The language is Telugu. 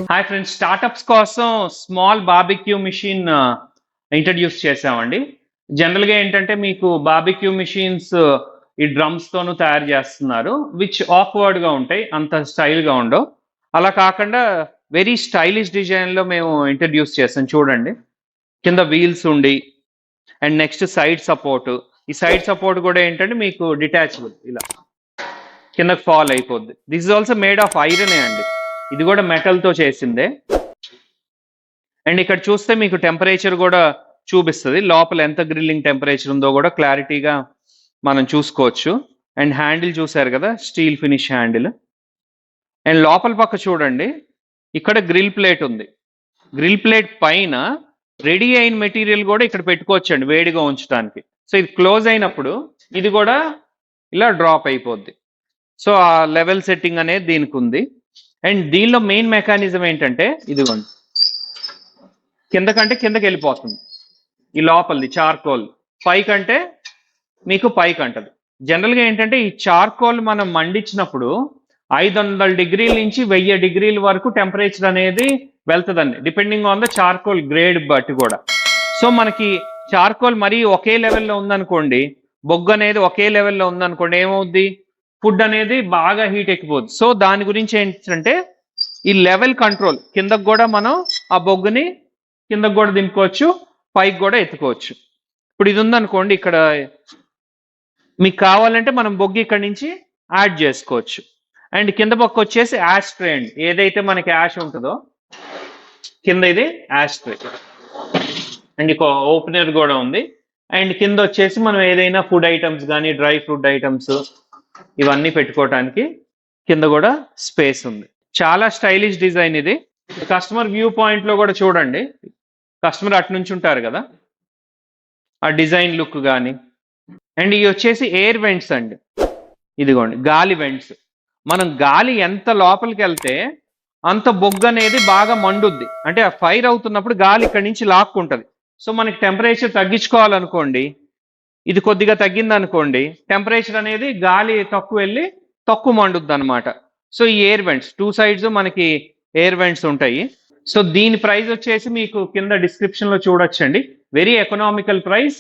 హాయ్ ఫ్రెండ్స్, స్టార్టప్స్ కోసం స్మాల్ బార్బిక్యూ మిషన్ ఇంట్రడ్యూస్ చేసామండి. జనరల్గా ఏంటంటే మీకు బార్బిక్యూ మిషన్స్ ఈ డ్రమ్స్ తోను తయారు చేస్తున్నారు, విచ్ ఆక్వర్డ్గా ఉంటాయి, అంత స్టైల్గా ఉండవు. అలా కాకుండా వెరీ స్టైలిష్ డిజైన్లో మేము ఇంట్రడ్యూస్ చేసాం. చూడండి, కింద వీల్స్ ఉండి అండ్ నెక్స్ట్ సైడ్ సపోర్ట్. ఈ సైడ్ సపోర్ట్ కూడా ఏంటంటే మీకు డిటాచబుల్, ఇలా కిందకి ఫాల్ అయిపోద్ది. This is also made of ఐరనే అండి, ఇది కూడా మెటల్తో చేసిందే. అండ్ ఇక్కడ చూస్తే మీకు టెంపరేచర్ కూడా చూపిస్తుంది, లోపల ఎంత గ్రిల్లింగ్ టెంపరేచర్ ఉందో కూడా క్లారిటీగా మనం చూసుకోవచ్చు. అండ్ హ్యాండిల్ చూసారు కదా, స్టీల్ ఫినిష్ హ్యాండిల్. అండ్ లోపల పక్క చూడండి, ఇక్కడ గ్రిల్ ప్లేట్ ఉంది. గ్రిల్ ప్లేట్ పైన రెడీ అయిన మెటీరియల్ కూడా ఇక్కడ పెట్టుకోవచ్చు అండి, వేడిగా ఉంచడానికి. సో ఇది క్లోజ్ అయినప్పుడు ఇది కూడా ఇలా డ్రాప్ అయిపోద్ది. సో ఆ లెవెల్ సెట్టింగ్ అనేది దీనికి ఉంది. అండ్ దీనిలో మెయిన్ మెకానిజం ఏంటంటే, ఇదిగోండి, కిందకి వెళ్ళిపోతుంది. ఈ లోపలిది చార్కోల్ పైకంటే మీకు పైకి అంటది. జనరల్గా ఏంటంటే ఈ చార్కోల్ మనం మండించినప్పుడు 500 డిగ్రీల నుంచి 1000 డిగ్రీల వరకు టెంపరేచర్ అనేది వెళ్తుందండి, depending on the charcoal grade బట్టి కూడా. సో మనకి చార్కోల్ మరీ ఒకే లెవెల్లో ఉందనుకోండి, బొగ్గు అనేది ఒకే లెవెల్లో ఉందనుకోండి, ఏమవుద్ది, ఫుడ్ అనేది బాగా హీట్ ఎక్కిపోద్ది. సో దాని గురించి ఏంటంటే ఈ లెవెల్ కంట్రోల్, కిందకు కూడా మనం ఆ బొగ్గుని కిందకు కూడా దింపుకోవచ్చు, పైకి కూడా ఎత్తుకోవచ్చు. ఇప్పుడు ఇది ఉందనుకోండి, ఇక్కడ మీకు కావాలంటే మనం బొగ్గు ఇక్కడ నుంచి యాడ్ చేసుకోవచ్చు. అండ్ కింద పక్క వచ్చేసి యాష్ ట్రే అండి, ఏదైతే మనకి యాష్ ఉంటుందో కింద ఇది యాష్ ట్రే. అండ్ ఇక ఓపెనర్ కూడా ఉంది. అండ్ కింద వచ్చేసి మనం ఏదైనా ఫుడ్ ఐటమ్స్ కానీ డ్రై ఫ్రూట్ ఐటమ్స్ ఇవన్నీ పెట్టుకోవటానికి కింద కూడా స్పేస్ ఉంది. చాలా స్టైలిష్ డిజైన్ ఇది. కస్టమర్ వ్యూ పాయింట్ లో కూడా చూడండి, కస్టమర్ అటు నుంచి ఉంటారు కదా, ఆ డిజైన్ లుక్ కానీ. అండ్ ఇవి వచ్చేసి ఎయిర్ వెంట్స్ అండి, ఇదిగోండి గాలి వెంట్స్. మనం గాలి ఎంత లోపలికి వెళ్తే అంత బొగ్గు అనేది బాగా మండుద్ది, అంటే ఆ ఫైర్ అవుతున్నప్పుడు గాలి ఇక్కడి నుంచి లాక్కుంటది. సో మనకి టెంపరేచర్ తగ్గించుకోవాలనుకోండి, ఇది కొద్దిగా తగ్గింది అనుకోండి, టెంపరేచర్ అనేది గాలి తక్కువ వెళ్ళి తక్కువ మండుద్ది అనమాట. సో ఈ ఎయిర్ వెంట్స్ 2 సైడ్స్ మనకి ఎయిర్ వెంట్స్ ఉంటాయి. సో దీని ప్రైస్ వచ్చేసి మీకు కింద డిస్క్రిప్షన్ లో చూడొచ్చండి, వెరీ ఎకనామికల్ ప్రైస్.